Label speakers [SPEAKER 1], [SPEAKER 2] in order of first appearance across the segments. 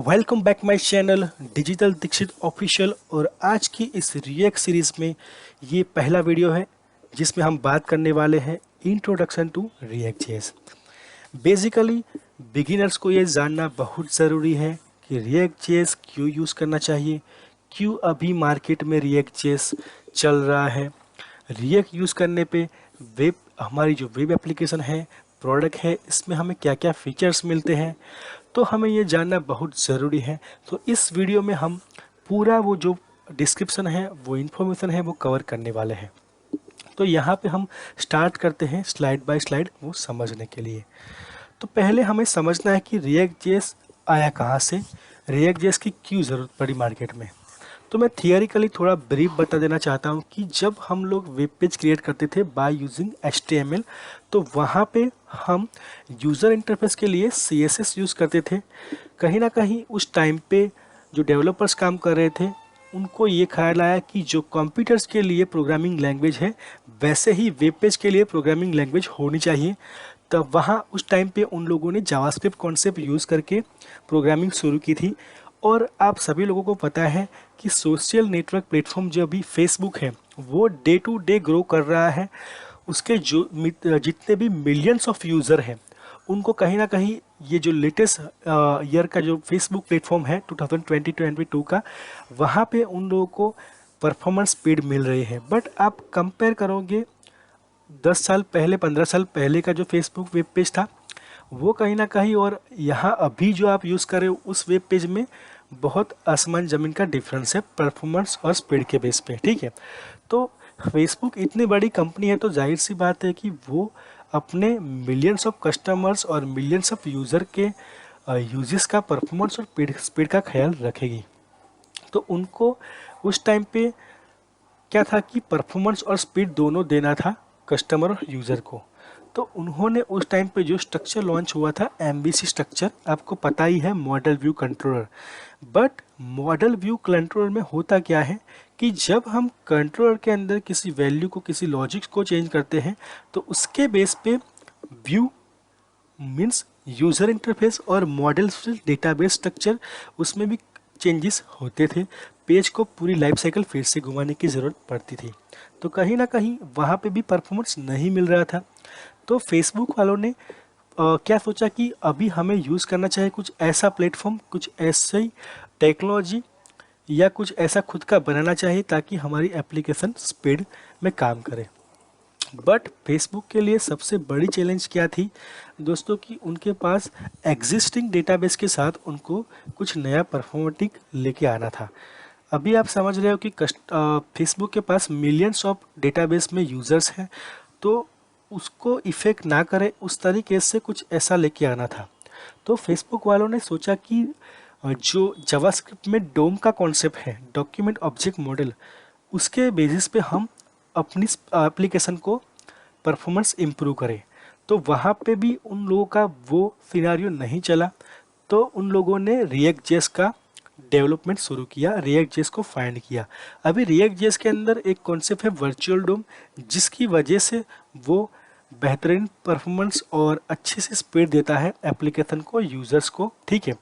[SPEAKER 1] Welcome back my channel digital Dikshit official. और आज की इस रिएक्ट सीरीज में ये पहला वीडियो है जिसमें हम बात करने वाले हैं introduction to React JS. Basically beginners को ये जानना बहुत ज़रूरी है कि रिएक्ट जेएस क्यों यूज़ करना चाहिए, क्यों अभी मार्केट में रिएक्ट जेएस चल रहा है, रिएक्ट यूज़ करने पे वेब हमारी जो वेब एप्लीकेशन है, प्रोडक्ट है, इसमें हमें क्या क्या फीचर्स मिलते हैं, तो हमें ये जानना बहुत ज़रूरी है। तो इस वीडियो में हम पूरा वो जो डिस्क्रिप्शन है, वो इन्फॉर्मेशन है, वो कवर करने वाले हैं। तो यहाँ पे हम स्टार्ट करते हैं स्लाइड बाय स्लाइड वो समझने के लिए। तो पहले हमें समझना है कि रिएक्ट जेएस आया कहाँ से, रिएक्ट जेएस की क्यों ज़रूरत पड़ी मार्केट में। तो मैं थियरिकली थोड़ा ब्रीफ बता देना चाहता हूँ कि जब हम लोग वेब पेज क्रिएट करते थे बाय यूजिंग HTML, तो वहाँ पे हम यूज़र इंटरफेस के लिए CSS यूज़ करते थे। कहीं ना कहीं उस टाइम पे जो डेवलपर्स काम कर रहे थे उनको ये ख्याल आया कि जो कंप्यूटर्स के लिए प्रोग्रामिंग लैंग्वेज है वैसे ही वेब पेज के लिए प्रोग्रामिंग लैंग्वेज होनी चाहिए। तब वहाँ उस टाइम पे उन लोगों ने जावास्क्रिप्ट कॉन्सेप्ट यूज़ करके प्रोग्रामिंग शुरू की थी। और आप सभी लोगों को पता है कि सोशल नेटवर्क प्लेटफॉर्म जो अभी फेसबुक है वो डे टू डे ग्रो कर रहा है। उसके जो जितने भी मिलियंस ऑफ यूज़र हैं उनको कहीं ना कहीं ये जो लेटेस्ट ईयर का जो फेसबुक प्लेटफॉर्म है 2020-22 का, वहाँ पे उन लोगों को परफॉर्मेंस स्पीड मिल रही है। बट आप कंपेयर करोगे 10 साल पहले, 15 साल पहले का जो फेसबुक वेब पेज था वो कहीं ना कहीं, और यहाँ अभी जो आप यूज़ कर रहे हो उस वेब पेज में बहुत आसमान ज़मीन का डिफरेंस है परफॉर्मेंस और स्पीड के बेस पे। ठीक है, तो फेसबुक इतनी बड़ी कंपनी है तो जाहिर सी बात है कि वो अपने मिलियंस ऑफ कस्टमर्स और मिलियंस ऑफ यूज़र के यूजेस का परफॉर्मेंस और स्पीड का ख्याल रखेगी। तो उनको उस टाइम पे क्या था कि परफॉर्मेंस और स्पीड दोनों देना था कस्टमर और यूज़र को। तो उन्होंने उस टाइम पे जो स्ट्रक्चर लॉन्च हुआ था MVC स्ट्रक्चर, आपको पता ही है, model view controller. But model view controller में होता क्या है कि जब हम कंट्रोलर के अंदर किसी वैल्यू को, किसी लॉजिक्स को चेंज करते हैं तो उसके बेस पे व्यू मीन्स यूज़र इंटरफेस और मॉडल डेटाबेस स्ट्रक्चर, उसमें भी चेंजेस होते थे। पेज को पूरी लाइफ साइकिल फिर से घुमाने की ज़रूरत पड़ती थी, तो कहीं ना कहीं वहाँ पे भी परफॉर्मेंस नहीं मिल रहा था। तो फेसबुक वालों ने क्या सोचा कि अभी हमें यूज़ करना चाहिए कुछ ऐसा प्लेटफॉर्म, कुछ ऐसी टेक्नोलॉजी या कुछ ऐसा खुद का बनाना चाहिए ताकि हमारी एप्लीकेशन स्पीड में काम करे। बट फेसबुक के लिए सबसे बड़ी चैलेंज क्या थी दोस्तों, कि उनके पास एग्जिस्टिंग डेटाबेस के साथ उनको कुछ नया परफॉर्मेटिक लेके आना था। अभी आप समझ रहे हो कि फेसबुक के पास मिलियंस ऑफ डेटाबेस में यूज़र्स हैं, तो उसको इफ़ेक्ट ना करे उस तरीके से कुछ ऐसा लेके आना था। तो फेसबुक वालों ने सोचा कि जो जावास्क्रिप्ट में डोम का कॉन्सेप्ट है, डॉक्यूमेंट ऑब्जेक्ट मॉडल, उसके बेसिस पे हम अपनी एप्लीकेशन को परफॉर्मेंस इम्प्रूव करें। तो वहाँ पे भी उन लोगों का वो सिनारियो नहीं चला, तो उन लोगों ने रिएक्ट जेएस का डेवलपमेंट शुरू किया, रिएक्ट जेएस को फाइंड किया। अभी रिएक्ट जेएस के अंदर एक कॉन्सेप्ट है वर्चुअल डोम, जिसकी वजह से वो बेहतरीन परफॉर्मेंस और अच्छे से स्पीड देता है एप्लीकेशन को, यूज़र्स को। ठीक है,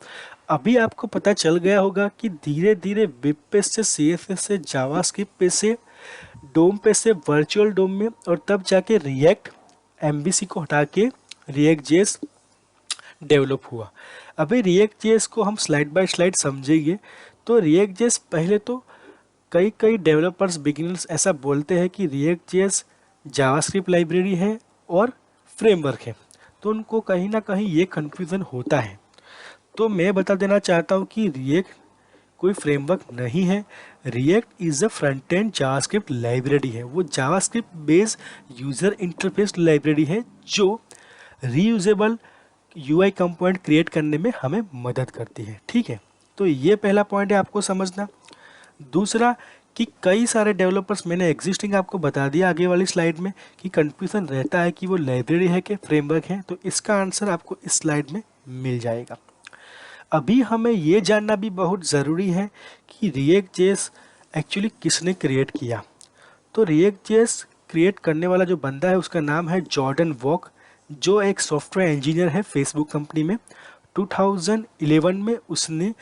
[SPEAKER 1] अभी आपको पता चल गया होगा कि धीरे धीरे वेब पेज से, CSS से, जावास्क्रिप्ट पे से, डोम पे से वर्चुअल डोम में, और तब जाके रिएक्ट MVC को हटा के रिएक्ट जेएस डेवलप हुआ। अभी रिएक्ट जेएस को हम स्लाइड बाय स्लाइड समझेंगे। तो रिएक्ट जेएस पहले तो कई कई डेवलपर्स, बिगिनर्स ऐसा बोलते हैं कि रिएक्ट जेएस जावास्क्रिप्ट लाइब्रेरी है और फ्रेमवर्क है, तो उनको कहीं ना कहीं ये कन्फ्यूज़न होता है। तो मैं बता देना चाहता हूँ कि रिएक्ट कोई फ्रेमवर्क नहीं है। React is a front end JavaScript library है। वो JavaScript based user interface library है जो रीयूजेबल UI कंपोनेंट क्रिएट करने में हमें मदद करती है। ठीक है, तो ये पहला पॉइंट है आपको समझना। दूसरा कि कई सारे डेवलपर्स, मैंने एग्जिस्टिंग आपको बता दिया आगे वाली स्लाइड में, कि कन्फ्यूज़न रहता है कि वो लाइब्रेरी है कि फ्रेमवर्क है, तो इसका आंसर आपको इस स्लाइड में मिल जाएगा। अभी हमें ये जानना भी बहुत ज़रूरी है कि रिएक्ट जेएस एक्चुअली किसने क्रिएट किया। तो रिएक्ट जेएस क्रिएट करने वाला जो बंदा है उसका नाम है जॉर्डन वॉक, जो एक सॉफ्टवेयर इंजीनियर है फेसबुक कंपनी में। 2011 में उसने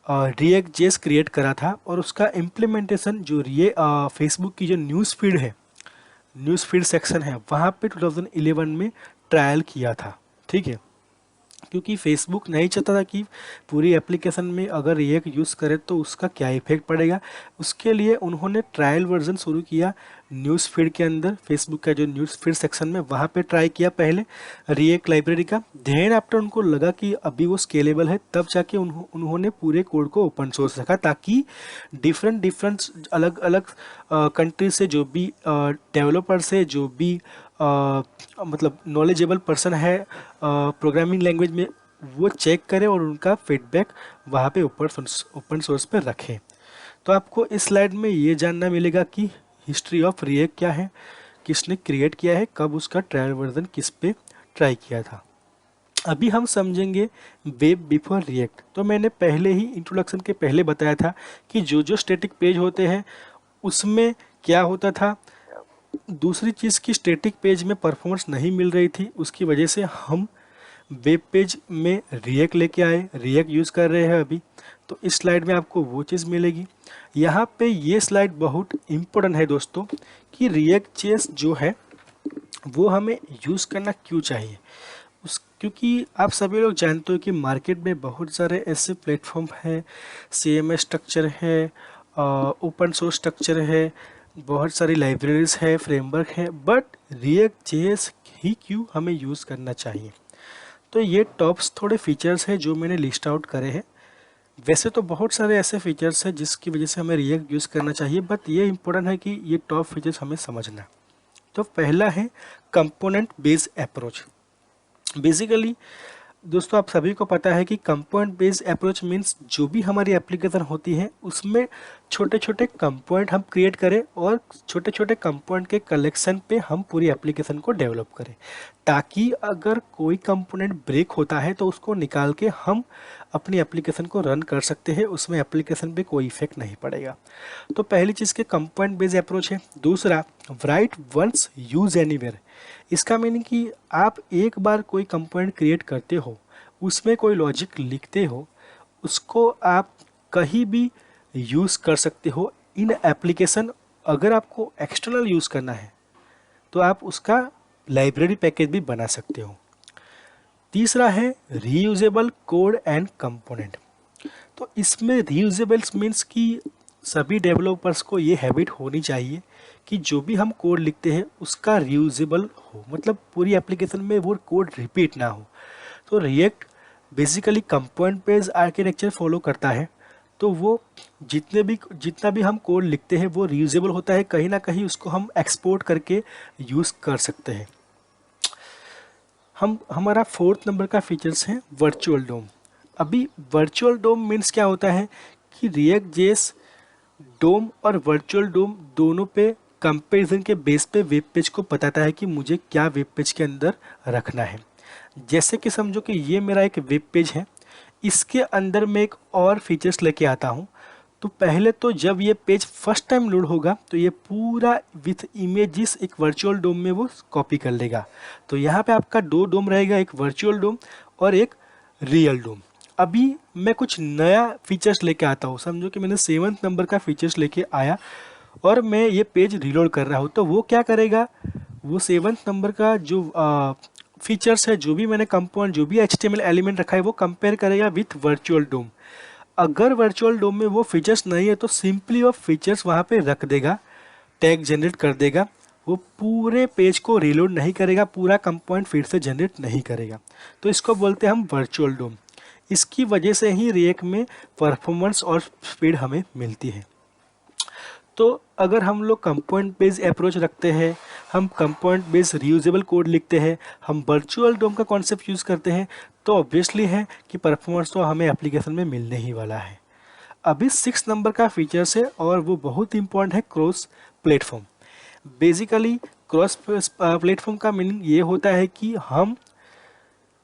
[SPEAKER 1] रिएक्ट जेएस क्रिएट करा था और उसका इम्प्लीमेंटेशन जो फेसबुक की जो न्यूज़ फीड सेक्शन है वहाँ पे 2011 में ट्रायल किया था। ठीक है, क्योंकि फेसबुक नहीं चाहता था कि पूरी एप्लीकेशन में अगर रिएक्ट यूज़ करे तो उसका क्या इफेक्ट पड़ेगा। उसके लिए उन्होंने ट्रायल वर्जन शुरू किया न्यूज़ फीड के अंदर, फेसबुक का जो न्यूज़ फीड सेक्शन में वहाँ पे ट्राई किया पहले रिएक्ट लाइब्रेरी का। देन आफ्टर उनको लगा कि अभी वो स्केलेबल है, तब जाके उन्होंने पूरे कोड को ओपन सोर्स रखा, ताकि डिफरेंट अलग अलग कंट्री से जो भी डेवलपर्स है, जो भी मतलब नॉलेजेबल पर्सन है प्रोग्रामिंग लैंग्वेज में, वो चेक करें और उनका फीडबैक वहाँ पे ओपन सोर्स पे रखें। तो आपको इस स्लाइड में ये जानना मिलेगा कि हिस्ट्री ऑफ रिएक्ट क्या है, किसने क्रिएट किया है, कब उसका ट्रायल वर्जन किस पे ट्राई किया था। अभी हम समझेंगे वेब बिफोर रिएक्ट। तो मैंने पहले ही इंट्रोडक्शन के पहले बताया था कि जो स्टैटिक पेज होते हैं उसमें क्या होता था, दूसरी चीज़ की स्टैटिक पेज में परफॉर्मेंस नहीं मिल रही थी, उसकी वजह से हम वेब पेज में रिएक्ट लेके आए, रिएक्ट यूज़ कर रहे हैं अभी। तो इस स्लाइड में आपको वो चीज़ मिलेगी। यहाँ पे ये स्लाइड बहुत इम्पोर्टेंट है दोस्तों कि रिएक्ट जेएस जो है वो हमें यूज़ करना क्यों चाहिए। क्योंकि आप सभी लोग जानते हो कि मार्केट में बहुत सारे ऐसे प्लेटफॉर्म हैं, CMS स्ट्रक्चर है, ओपन सोर्स स्ट्रक्चर है, बहुत सारी लाइब्रेरीज है, फ्रेमवर्क है, बट रिएक्ट जेएस ही क्यों हमें यूज़ करना चाहिए। तो ये टॉप्स थोड़े फीचर्स हैं जो मैंने लिस्ट आउट करे हैं। वैसे तो बहुत सारे ऐसे फीचर्स हैं जिसकी वजह से हमें रिएक्ट यूज़ करना चाहिए, बट ये इंपॉर्टेंट है कि ये टॉप फीचर्स हमें समझना। तो पहला है कंपोनेंट बेस्ड अप्रोच। बेसिकली दोस्तों आप सभी को पता है कि कंपोनेंट बेस्ड अप्रोच मीन्स जो भी हमारी एप्लीकेशन होती है उसमें छोटे छोटे कंपोनेंट हम क्रिएट करें और छोटे छोटे कंपोनेंट के कलेक्शन पे हम पूरी एप्लीकेशन को डेवलप करें, ताकि अगर कोई कंपोनेंट ब्रेक होता है तो उसको निकाल के हम अपनी एप्लीकेशन को रन कर सकते हैं, उसमें एप्लीकेशन पे कोई इफेक्ट नहीं पड़ेगा। तो पहली चीज़ के कंपोनेंट बेस्ड अप्रोच है। दूसरा राइट वंस यूज एनीवेयर। इसका मीनिंग कि आप एक बार कोई कंपोनेंट क्रिएट करते हो, उसमें कोई लॉजिक लिखते हो, उसको आप कहीं भी यूज़ कर सकते हो इन एप्लीकेशन। अगर आपको एक्सटर्नल यूज़ करना है तो आप उसका लाइब्रेरी पैकेज भी बना सकते हो। तीसरा है रीयूजेबल कोड एंड कंपोनेंट। तो इसमें रीयूजेबल्स मीन्स कि सभी डेवलपर्स को ये हैबिट होनी चाहिए कि जो भी हम कोड लिखते हैं उसका रीयूजेबल हो, मतलब पूरी एप्लीकेशन में वो कोड रिपीट ना हो। तो react basically component based architecture follow करता है, तो वो जितना भी हम कोड लिखते हैं वो रीयूजेबल होता है, कहीं ना कहीं उसको हम एक्सपोर्ट करके यूज़ कर सकते हैं। हमारा 4th नंबर का फीचर्स है वर्चुअल डोम। अभी वर्चुअल डोम मीन्स क्या होता है कि रिएक्ट जेएस डोम और वर्चुअल डोम दोनों पे कंपैरिजन के बेस पे वेब पेज को बताता है कि मुझे क्या वेब पेज के अंदर रखना है। जैसे कि समझो कि ये मेरा एक वेब पेज है, इसके अंदर मैं एक और फीचर्स लेके आता हूँ। तो पहले तो जब ये पेज फर्स्ट टाइम लोड होगा तो ये पूरा विथ इमेजेस एक वर्चुअल डोम में वो कॉपी कर लेगा। तो यहाँ पे आपका 2 डोम रहेगा, एक वर्चुअल डोम और एक रियल डोम। अभी मैं कुछ नया फीचर्स लेके आता हूँ, समझो कि मैंने 7th नंबर का फीचर्स लेके आया और मैं ये पेज रीलोड कर रहा हूँ। तो वो क्या करेगा, वो 7th नंबर का जो फीचर्स है, जो भी मैंने कंपोनेंट, जो भी HTML एलिमेंट रखा है वो कंपेयर करेगा विथ वर्चुअल डोम। अगर वर्चुअल डोम में वो फीचर्स नहीं है तो सिंपली वो फीचर्स वहाँ पे रख देगा, टैग जनरेट कर देगा, वो पूरे पेज को रीलोड नहीं करेगा, पूरा कंपोनेंट फिर से जनरेट नहीं करेगा। तो इसको बोलते हैं हम वर्चुअल डोम। इसकी वजह से ही रिएक्ट में परफॉर्मेंस और स्पीड हमें मिलती है। तो अगर हम लोग कंपोनेंट बेस्ड अप्रोच रखते हैं, हम कंपोनेंट बेस्ड रीयूजेबल कोड लिखते हैं, हम वर्चुअल डोम का कॉन्सेप्ट यूज़ करते हैं, तो ऑब्वियसली है कि परफॉर्मेंस तो हमें एप्लीकेशन में मिलने ही वाला है। अभी 6 नंबर का फीचर्स है और वो बहुत इंपॉर्टेंट है, cross platform. Basically cross platform का मीनिंग ये होता है कि हम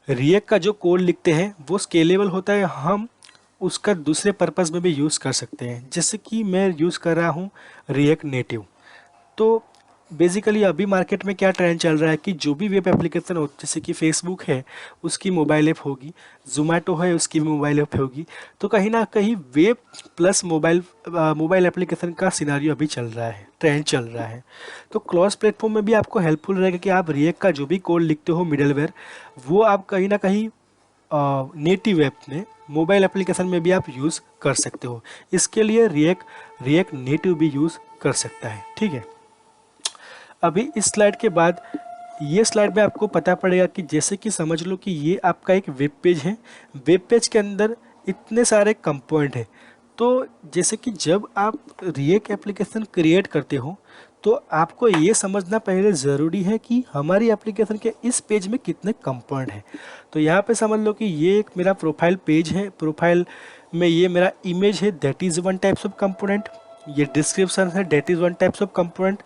[SPEAKER 1] रिएक्ट का जो कोड लिखते हैं वो स्केलेबल होता है, हम उसका दूसरे पर्पस में भी यूज़ कर सकते हैं। जैसे कि मैं यूज़ कर रहा हूँ रिएक्ट नेटिव, तो बेसिकली अभी मार्केट में क्या ट्रेंड चल रहा है कि जो भी वेब एप्लीकेशन हो, जैसे कि फेसबुक है उसकी मोबाइल ऐप होगी, जोमेटो है उसकी भी मोबाइल ऐप होगी, तो कहीं ना कहीं वेब प्लस मोबाइल एप्लीकेशन का सिनारियो अभी चल रहा है, ट्रेंड चल रहा है। तो क्रॉस प्लेटफॉर्म में भी आपको हेल्पफुल रहेगा कि आप रिएक्ट का जो भी कोड लिखते हो मिडलवेयर, वो आप कहीं ना कहीं नेटिव ऐप में मोबाइल एप्लीकेशन में भी आप यूज़ कर सकते हो। इसके लिए रिएक्ट नेटिव भी यूज़ कर सकता है, ठीक है। अभी इस स्लाइड के बाद ये स्लाइड में आपको पता पड़ेगा कि जैसे कि समझ लो कि ये आपका एक वेब पेज है, वेब पेज के अंदर इतने सारे कंपोनेंट हैं। तो जैसे कि जब आप रिएक्ट एप्लीकेशन क्रिएट करते हो तो आपको ये समझना पहले ज़रूरी है कि हमारी एप्लीकेशन के इस पेज में कितने कंपोनेंट हैं। तो यहाँ पे समझ लो कि ये एक मेरा प्रोफाइल पेज है, प्रोफाइल में ये मेरा इमेज है, that is one types of component. ये डिस्क्रिप्शन है, that is one types of component.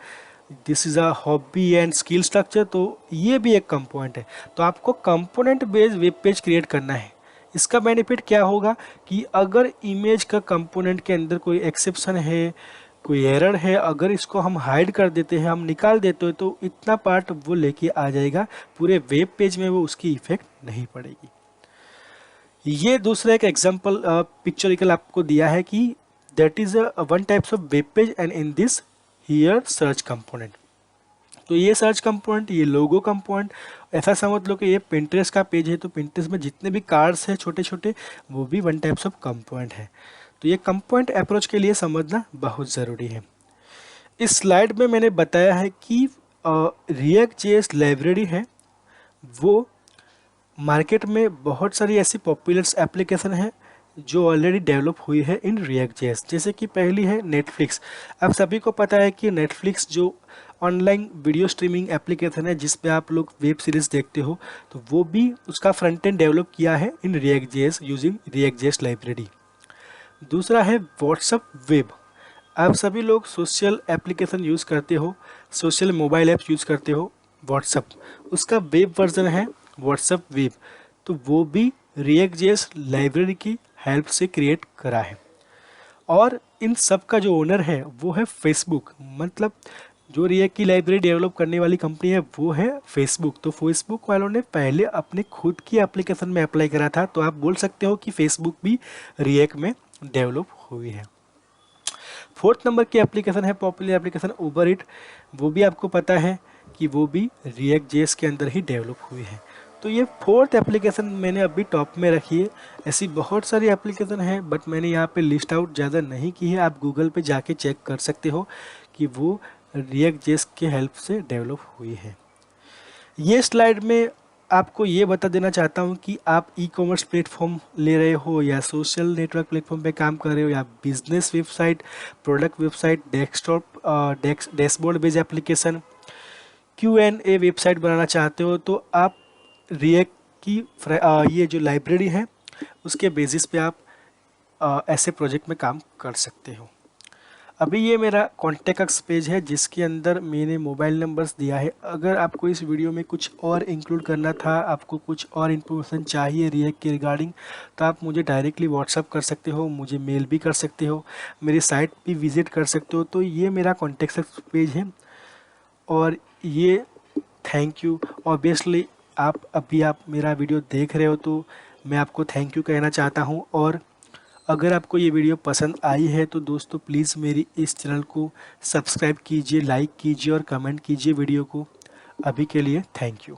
[SPEAKER 1] This is a hobby and skill structure, तो ये भी एक कंपोनेंट है। तो आपको component based web page create करना है। इसका बेनिफिट क्या होगा कि अगर इमेज का कंपोनेंट के अंदर कोई एक्सेप्शन है, कोई एरर है, अगर इसको हम हाइड कर देते हैं, हम निकाल देते हैं, तो इतना पार्ट वो लेके आ जाएगा, पूरे वेब पेज में वो उसकी इफेक्ट नहीं पड़ेगी। ये दूसरा एक एग्जांपल पिक्चरिकल आपको दिया है कि that is one types of web page and in this here search component. तो ये सर्च कंपोनेंट, ये लोगो कंपोनेंट, ऐसा समझ लो कि ये पिंटरेस्ट का पेज है, तो पिंटरेस्ट में जितने भी कार्ड्स हैं छोटे छोटे, वो भी वन टाइप्स ऑफ कंपोनेंट है। तो ये कंपोनेंट अप्रोच के लिए समझना बहुत ज़रूरी है। इस स्लाइड में मैंने बताया है कि रिएक्ट जेएस लाइब्रेरी है, वो मार्केट में बहुत सारी ऐसी पॉपुलर एप्लीकेशन है जो ऑलरेडी डेवलप हुई है इन रिएक्ट जेएस। जैसे कि पहली है नेटफ्लिक्स। आप सभी को पता है कि नेटफ्लिक्स जो ऑनलाइन वीडियो स्ट्रीमिंग एप्लीकेशन है जिस पे आप लोग वेब सीरीज़ देखते हो, तो वो भी उसका फ्रंट एंड डेवलप किया है in React JS using react JS library. दूसरा है व्हाट्सएप वेब। आप सभी लोग सोशल एप्लीकेशन यूज़ करते हो, सोशल मोबाइल ऐप्स यूज़ करते हो व्हाट्सएप, उसका वेब वर्जन है व्हाट्सएप वेब। तो वो भी रिएक्ट जेएस लाइब्रेरी की हेल्प से क्रिएट करा है। और इन सब का जो ओनर है वो है फेसबुक, मतलब जो रिएक्ट की लाइब्रेरी डेवलप करने वाली कंपनी है वो है फेसबुक। तो फेसबुक वालों ने पहले अपने खुद की एप्लीकेशन में अप्लाई करा था, तो आप बोल सकते हो कि फेसबुक भी रिएक्ट में डेवलप हुई है। फोर्थ नंबर की एप्लीकेशन है पॉपुलर एप्लीकेशन उबर इट। वो भी आपको पता है कि वो भी रिएक्ट जेएस के अंदर ही डेवलप हुई है। तो ये फोर्थ एप्लीकेशन मैंने अभी टॉप में रखी है। ऐसी बहुत सारी एप्लीकेशन है बट मैंने यहाँ पे लिस्ट आउट ज़्यादा नहीं की है, आप गूगल पे जाके चेक कर सकते हो कि वो रिएक्ट जेएस के हेल्प से डेवलप हुई है। ये स्लाइड में आपको ये बता देना चाहता हूँ कि आप ई कॉमर्स प्लेटफॉर्म ले रहे हो या सोशल नेटवर्क प्लेटफॉर्म पे काम कर रहे हो या business website, product website, desktop dashboard based application, Q&A website बनाना चाहते हो, तो आप रिएक्ट की ये जो लाइब्रेरी है उसके बेसिस पे आप ऐसे प्रोजेक्ट में काम कर सकते हो। अभी ये मेरा कॉन्टेक्ट्स पेज है जिसके अंदर मैंने मोबाइल नंबर्स दिया है। अगर आपको इस वीडियो में कुछ और इंक्लूड करना था, आपको कुछ और इन्फॉर्मेशन चाहिए रिएक्ट के रिगार्डिंग, तो आप मुझे डायरेक्टली व्हाट्सअप कर सकते हो, मुझे मेल भी कर सकते हो, मेरी साइट भी विज़िट कर सकते हो। तो ये मेरा कॉन्टेक्ट्स पेज है और ये थैंक यू। ऑब्वियसली आप मेरा वीडियो देख रहे हो तो मैं आपको थैंक यू कहना चाहता हूँ। और अगर आपको ये वीडियो पसंद आई है तो दोस्तों प्लीज़ मेरी इस चैनल को सब्सक्राइब कीजिए, लाइक कीजिए और कमेंट कीजिए वीडियो को। अभी के लिए थैंक यू।